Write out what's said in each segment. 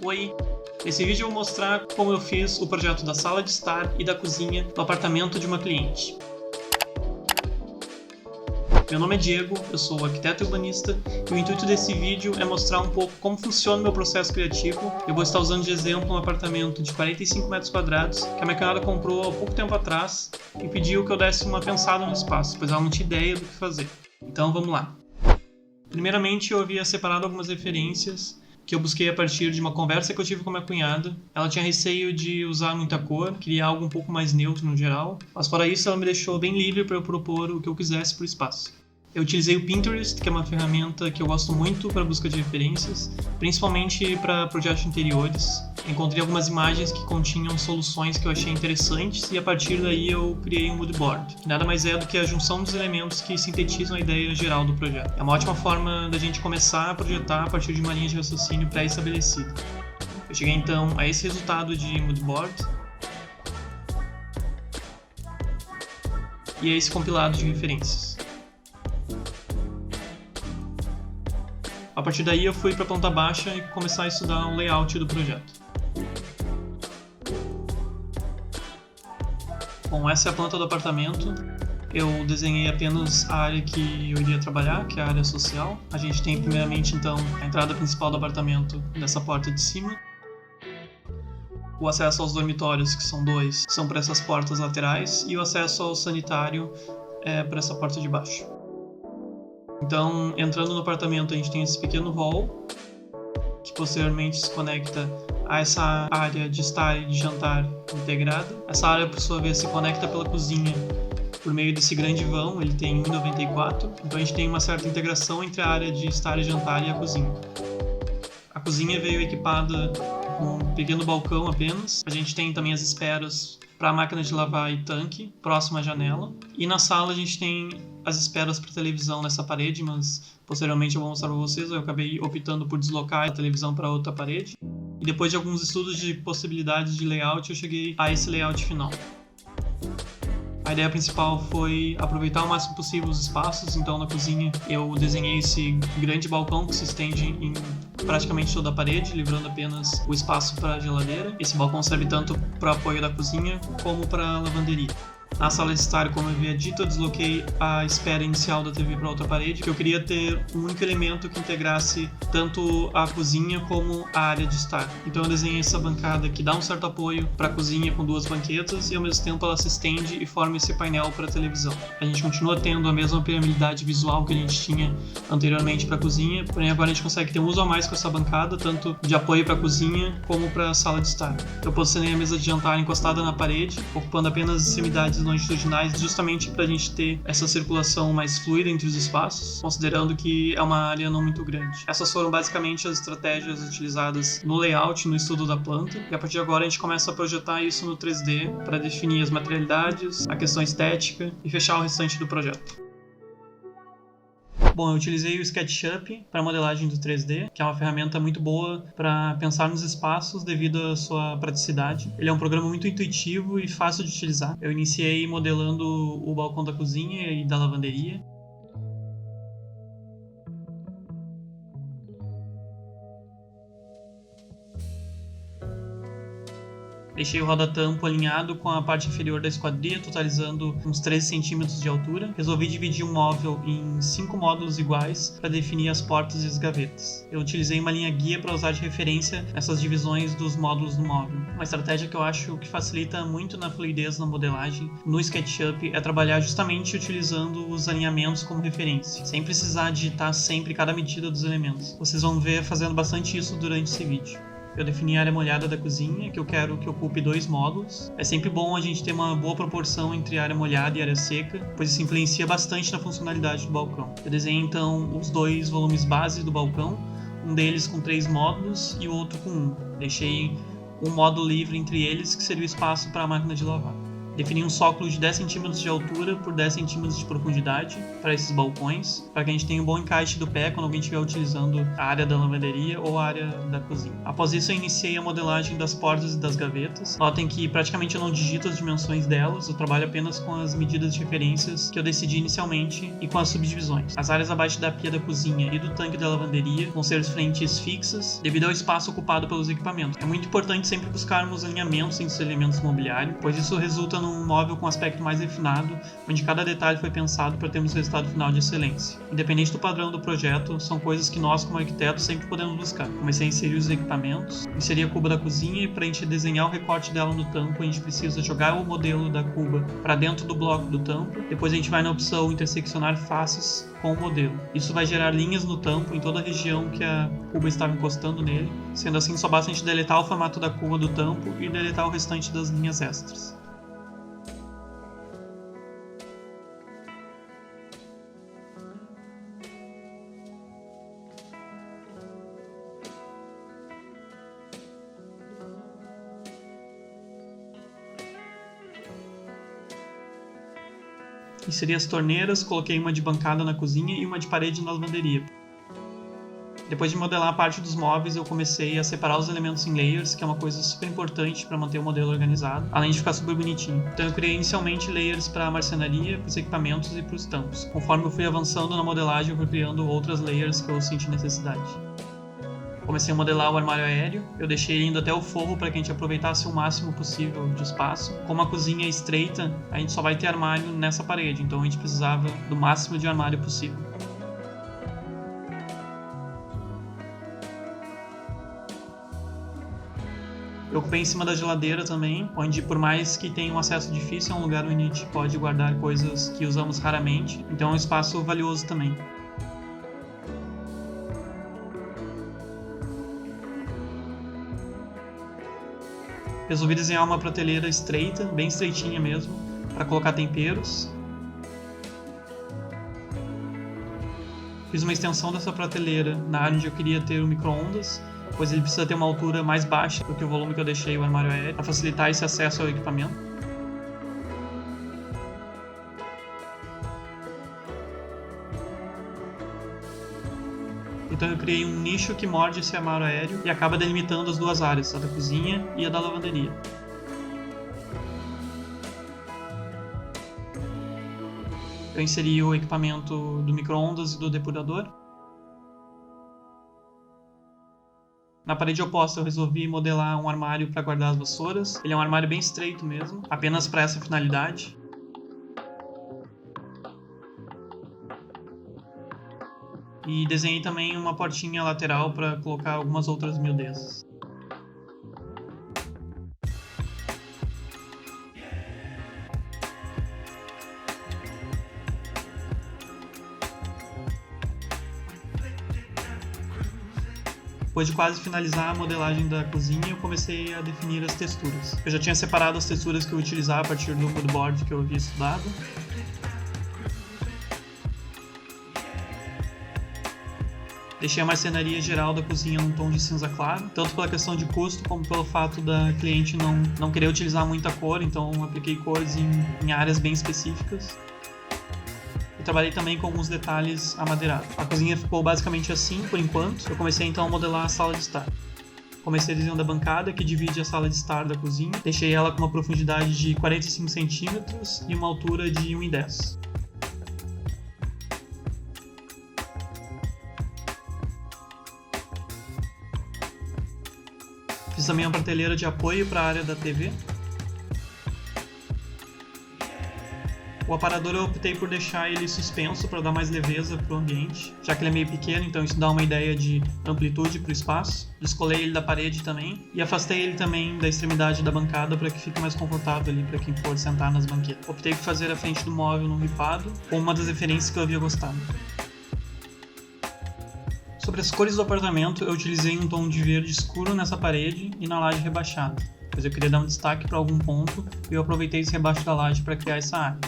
Oi! Nesse vídeo eu vou mostrar como eu fiz o projeto da sala de estar e da cozinha do apartamento de uma cliente. Meu nome é Diego, eu sou arquiteto urbanista e o intuito desse vídeo é mostrar um pouco como funciona o meu processo criativo. Eu vou estar usando de exemplo um apartamento de 45 metros quadrados que a minha cunhada comprou há pouco tempo atrás e pediu que eu desse uma pensada no espaço, pois ela não tinha ideia do que fazer. Então vamos lá. Primeiramente eu havia separado algumas referências que eu busquei a partir de uma conversa que eu tive com a minha cunhada. Ela tinha receio de usar muita cor, queria algo um pouco mais neutro no geral, mas fora isso ela me deixou bem livre para eu propor o que eu quisesse para o espaço. Eu utilizei o Pinterest, que é uma ferramenta que eu gosto muito para busca de referências, principalmente para projetos de interiores. Encontrei algumas imagens que continham soluções que eu achei interessantes e a partir daí eu criei um mood board, que nada mais é do que a junção dos elementos que sintetizam a ideia geral do projeto. É uma ótima forma da gente começar a projetar a partir de uma linha de raciocínio pré-estabelecida. Eu cheguei então a esse resultado de mood board e a esse compilado de referências. A partir daí eu fui para a planta baixa e começar a estudar o layout do projeto. Bom, essa é a planta do apartamento. Eu desenhei apenas a área que eu iria trabalhar, que é a área social. A gente tem primeiramente então a entrada principal do apartamento nessa porta de cima. O acesso aos dormitórios, que são dois, são para essas portas laterais e o acesso ao sanitário é para essa porta de baixo. Então, entrando no apartamento, a gente tem esse pequeno hall, que posteriormente se conecta a essa área de estar e de jantar integrada. Essa área, por sua vez, se conecta pela cozinha por meio desse grande vão, ele tem 1,94, então a gente tem uma certa integração entre a área de estar e jantar e a cozinha. A cozinha veio equipada com um pequeno balcão apenas. A gente tem também as esperas para a máquina de lavar e tanque, próximo à janela. E na sala a gente tem as esperas para televisão nessa parede, mas posteriormente eu vou mostrar para vocês. Eu acabei optando por deslocar a televisão para outra parede. E depois de alguns estudos de possibilidades de layout, eu cheguei a esse layout final. A ideia principal foi aproveitar o máximo possível os espaços, então na cozinha eu desenhei esse grande balcão que se estende em praticamente toda a parede, livrando apenas o espaço para a geladeira. Esse balcão serve tanto para apoio da cozinha como para a lavanderia. Na sala de estar, como eu havia dito, eu desloquei a espera inicial da TV para outra parede, que eu queria ter um único elemento que integrasse tanto a cozinha como a área de estar. Então eu desenhei essa bancada que dá um certo apoio para a cozinha com duas banquetas e ao mesmo tempo ela se estende e forma esse painel para a televisão. A gente continua tendo a mesma permeabilidade visual que a gente tinha anteriormente para a cozinha, porém agora a gente consegue ter um uso a mais com essa bancada, tanto de apoio para a cozinha como para a sala de estar. Eu posicionei a mesa de jantar encostada na parede, ocupando apenas extremidades longitudinais, justamente para a gente ter essa circulação mais fluida entre os espaços, considerando que é uma área não muito grande. Essas foram basicamente as estratégias utilizadas no layout, no estudo da planta, e a partir de agora a gente começa a projetar isso no 3D para definir as materialidades, a questão estética e fechar o restante do projeto. Bom, eu utilizei o SketchUp para modelagem do 3D, que é uma ferramenta muito boa para pensar nos espaços devido à sua praticidade. Ele é um programa muito intuitivo e fácil de utilizar. Eu iniciei modelando o balcão da cozinha e da lavanderia. Deixei o roda-tampo alinhado com a parte inferior da esquadria, totalizando uns 13 centímetros de altura. Resolvi dividir um móvel em 5 módulos iguais para definir as portas e as gavetas. Eu utilizei uma linha guia para usar de referência essas divisões dos módulos do móvel. Uma estratégia que eu acho que facilita muito na fluidez na modelagem no SketchUp é trabalhar justamente utilizando os alinhamentos como referência, sem precisar digitar sempre cada medida dos elementos. Vocês vão ver fazendo bastante isso durante esse vídeo. Eu defini a área molhada da cozinha, que eu quero que ocupe 2 módulos. É sempre bom a gente ter uma boa proporção entre área molhada e área seca, pois isso influencia bastante na funcionalidade do balcão. Eu desenhei então os 2 volumes base do balcão, um deles com 3 módulos e o outro com 1. Deixei um módulo livre entre eles, que seria o espaço para a máquina de lavar. Defini um sócolo de 10 cm de altura por 10 cm de profundidade para esses balcões, para que a gente tenha um bom encaixe do pé quando alguém estiver utilizando a área da lavanderia ou a área da cozinha. Após isso, eu iniciei a modelagem das portas e das gavetas. Notem que praticamente eu não digito as dimensões delas, eu trabalho apenas com as medidas de referências que eu decidi inicialmente e com as subdivisões. As áreas abaixo da pia da cozinha e do tanque da lavanderia vão ser frentes fixas devido ao espaço ocupado pelos equipamentos. É muito importante sempre buscarmos alinhamentos entre os elementos mobiliários, pois isso resulta num móvel com aspecto mais refinado, onde cada detalhe foi pensado para termos um resultado final de excelência. Independente do padrão do projeto, são coisas que nós, como arquitetos, sempre podemos buscar. Comecei a inserir os equipamentos, inseri a cuba da cozinha e para a gente desenhar o recorte dela no tampo, a gente precisa jogar o modelo da cuba para dentro do bloco do tampo. Depois a gente vai na opção interseccionar faces com o modelo. Isso vai gerar linhas no tampo em toda a região que a cuba estava encostando nele. Sendo assim, só basta a gente deletar o formato da cuba do tampo e deletar o restante das linhas extras. Inseri as torneiras, coloquei uma de bancada na cozinha e uma de parede na lavanderia. Depois de modelar a parte dos móveis, eu comecei a separar os elementos em layers, que é uma coisa super importante para manter o modelo organizado, além de ficar super bonitinho. Então eu criei inicialmente layers para a marcenaria, para os equipamentos e para os tampos. Conforme eu fui avançando na modelagem, eu fui criando outras layers que eu senti necessidade. Comecei a modelar o armário aéreo, eu deixei ele indo até o forro para que a gente aproveitasse o máximo possível de espaço. Como a cozinha é estreita, a gente só vai ter armário nessa parede, então a gente precisava do máximo de armário possível. Eu ocupei em cima da geladeira também, onde por mais que tenha um acesso difícil, é um lugar onde a gente pode guardar coisas que usamos raramente, então é um espaço valioso também. Resolvi desenhar uma prateleira estreita, bem estreitinha mesmo, para colocar temperos. Fiz uma extensão dessa prateleira na área onde eu queria ter o micro-ondas, pois ele precisa ter uma altura mais baixa do que o volume que eu deixei o armário aéreo, para facilitar esse acesso ao equipamento. Então eu criei um nicho que morde esse armário aéreo e acaba delimitando as duas áreas, a da cozinha e a da lavanderia. Eu inseri o equipamento do micro-ondas e do depurador. Na parede oposta eu resolvi modelar um armário para guardar as vassouras. Ele é um armário bem estreito mesmo, apenas para essa finalidade. E desenhei também uma portinha lateral para colocar algumas outras miudezas. Depois de quase finalizar a modelagem da cozinha, eu comecei a definir as texturas. Eu já tinha separado as texturas que eu ia utilizar a partir do moodboard que eu havia estudado. Deixei a marcenaria geral da cozinha num tom de cinza claro, tanto pela questão de custo como pelo fato da cliente não querer utilizar muita cor, então apliquei cores em áreas bem específicas. E trabalhei também com alguns detalhes amadeirados. A cozinha ficou basicamente assim por enquanto. Eu comecei então a modelar a sala de estar. Comecei desenhando a bancada que divide a sala de estar da cozinha. Deixei ela com uma profundidade de 45 cm e uma altura de 1,10 m. Fiz também uma prateleira de apoio para a área da TV. O aparador eu optei por deixar ele suspenso para dar mais leveza para o ambiente, já que ele é meio pequeno, então isso dá uma ideia de amplitude para o espaço. Descolei ele da parede também e afastei ele também da extremidade da bancada para que fique mais confortável ali para quem for sentar nas banquetas. Optei por fazer a frente do móvel num ripado, com uma das referências que eu havia gostado. Sobre as cores do apartamento, eu utilizei um tom de verde escuro nessa parede e na laje rebaixada, pois eu queria dar um destaque para algum ponto e eu aproveitei esse rebaixo da laje para criar essa área.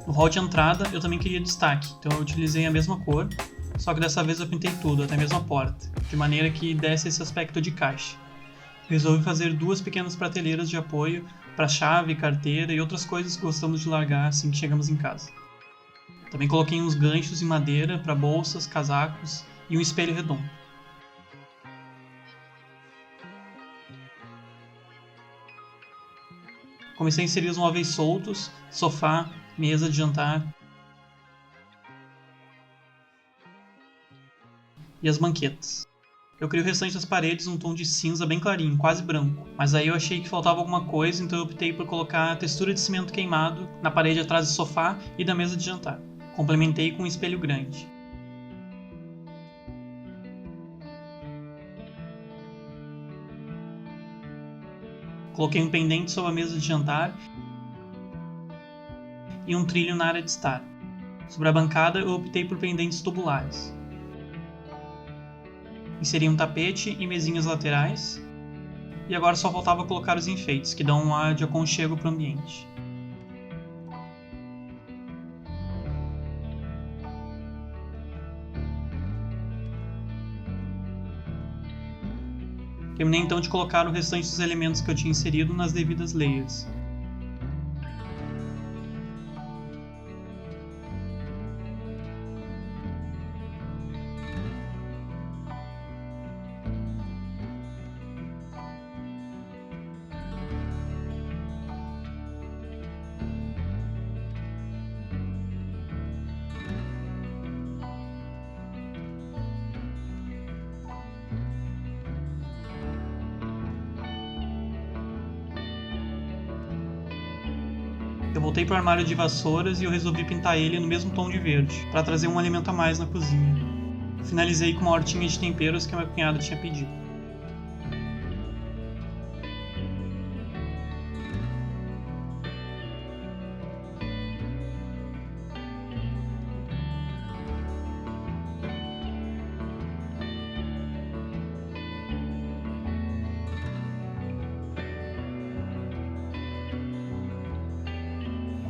No hall de entrada, eu também queria destaque, então eu utilizei a mesma cor, só que dessa vez eu pintei tudo, até mesmo a porta, de maneira que desse esse aspecto de caixa. Resolvi fazer duas pequenas prateleiras de apoio para chave, carteira e outras coisas que gostamos de largar assim que chegamos em casa. Também coloquei uns ganchos em madeira para bolsas, casacos e um espelho redondo. Comecei a inserir os móveis soltos, sofá, mesa de jantar e as banquetas. Eu criei o restante das paredes num tom de cinza bem clarinho, quase branco. Mas aí eu achei que faltava alguma coisa, então eu optei por colocar a textura de cimento queimado na parede atrás do sofá e da mesa de jantar. Complementei com um espelho grande. Coloquei um pendente sobre a mesa de jantar e um trilho na área de estar. Sobre a bancada eu optei por pendentes tubulares. Inseri um tapete e mesinhas laterais. E agora só faltava colocar os enfeites, que dão um ar de aconchego para o ambiente. Terminei então de colocar o restante dos elementos que eu tinha inserido nas devidas layers. Eu voltei para o armário de vassouras e eu resolvi pintar ele no mesmo tom de verde, para trazer um elemento a mais na cozinha. Finalizei com uma hortinha de temperos que a minha cunhada tinha pedido.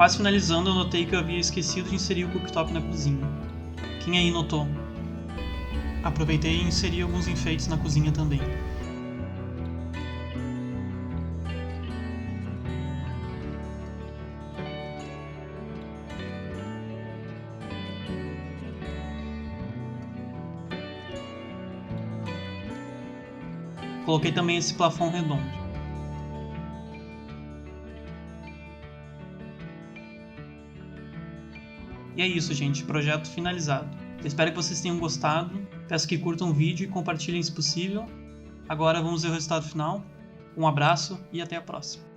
Quase finalizando, eu notei que eu havia esquecido de inserir o cooktop na cozinha. Quem aí notou? Aproveitei e inseri alguns enfeites na cozinha também. Coloquei também esse plafond redondo. E é isso, gente. Projeto finalizado. Eu espero que vocês tenham gostado. Peço que curtam o vídeo e compartilhem se possível. Agora vamos ver o resultado final. Um abraço e até a próxima.